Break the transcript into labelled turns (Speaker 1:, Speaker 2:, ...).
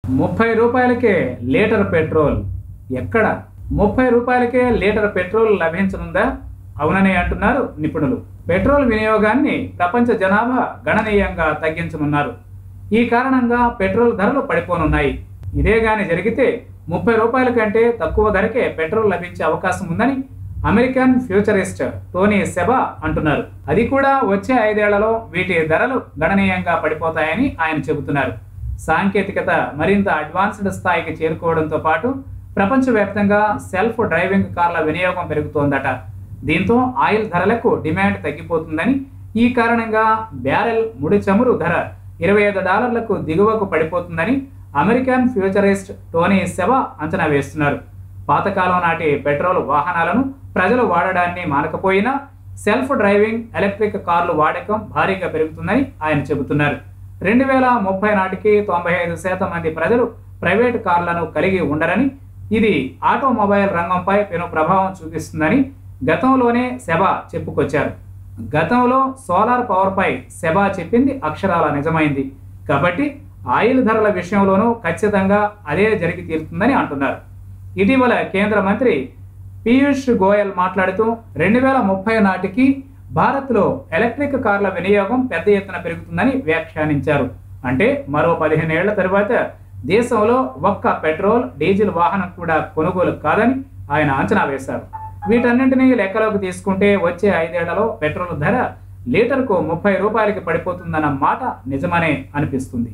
Speaker 1: రూ. 30కే litre petrol ఎక్కడ? రూ. 30కే లీటర్ పెట్రోల్ లభించనుందా? అవునని అంటున్నారు నిపుణులు. పెట్రోల్ వినియోగాన్ని ప్రపంచ జనాభా గణనీయంగా తగ్గించనున్నారు. ఈ కారణంగా పెట్రోల్ ధరలు పడిపోనున్నాయి. ఇదే గాని జరిగితే రూ. 30 కంటే తక్కువ ధరకే పెట్రోల్ లభించే అవకాశం ఉందని అమెరికన్ ఫ్యూచరిస్ట్ టోనీ సెబా అంటున్నారు. అది కూడా వచ్చే 5 ఏళ్లలో వీటి ధరలు గణనీయంగా పడిపోతాయని ఆయన చెబుతున్నారు. సాంకేతికత మరింత అడ్వాన్స్డ్ స్థాయికి చేరుకోవడంతో పాటు ప్రపంచవ్యాప్తంగా సెల్ఫ్ డ్రైవింగ్ కార్ల వినియోగం పెరుగుతోందట. దీంతో ఆయిల్ ధరలకు డిమాండ్ తగ్గిపోతుందని, ఈ కారణంగా బ్యారెల్ ముడి చమురు ధర $25లకు దిగువకు పడిపోతుందని అమెరికన్ ఫ్యూచరిస్ట్ టోనీ సెబా అంచనా వేస్తున్నారు. పాతకాలం నాటి పెట్రోల్ వాహనాలను ప్రజలు వాడడాన్ని మానకపోయినా సెల్ఫ్ డ్రైవింగ్ ఎలక్ట్రిక్ కార్లు వాడకం భారీగా పెరుగుతుందని ఆయన చెబుతున్నారు. 2030 నాటికి 95% మంది ప్రజలు ప్రైవేటు కార్లను కలిగి ఉండరని, ఇది ఆటోమొబైల్ రంగంపై పెను ప్రభావం చూపిస్తుందని గతంలోనే సెబా చెప్పుకొచ్చారు. గతంలో సోలార్ పవర్పై సెబా చెప్పింది అక్షరాల నిజమైంది. కాబట్టి ఆయిల్ ధరల విషయంలోనూ ఖచ్చితంగా అదే జరిగి తీరుతుందని అంటున్నారు. ఇటీవల కేంద్ర మంత్రి పీయూష్ గోయల్ మాట్లాడుతూ 2030 నాటికి భారత్లో ఎలక్ట్రిక్ కార్ల వినియోగం పెద్ద ఎత్తున పెరుగుతుందని వ్యాఖ్యానించారు. అంటే మరో 15 ఏళ్ల తరువాత దేశంలో ఒక్క పెట్రోల్, డీజిల్ వాహనం కూడా కొనుగోలు కాదని ఆయన అంచనా వేశారు. వీటన్నింటినీ లెక్కలోకి తీసుకుంటే వచ్చే 5 ఏళ్లలో పెట్రోల్ ధర లీటర్కు రూ. 30కి పడిపోతుందన్న మాట నిజమనే అనిపిస్తుంది.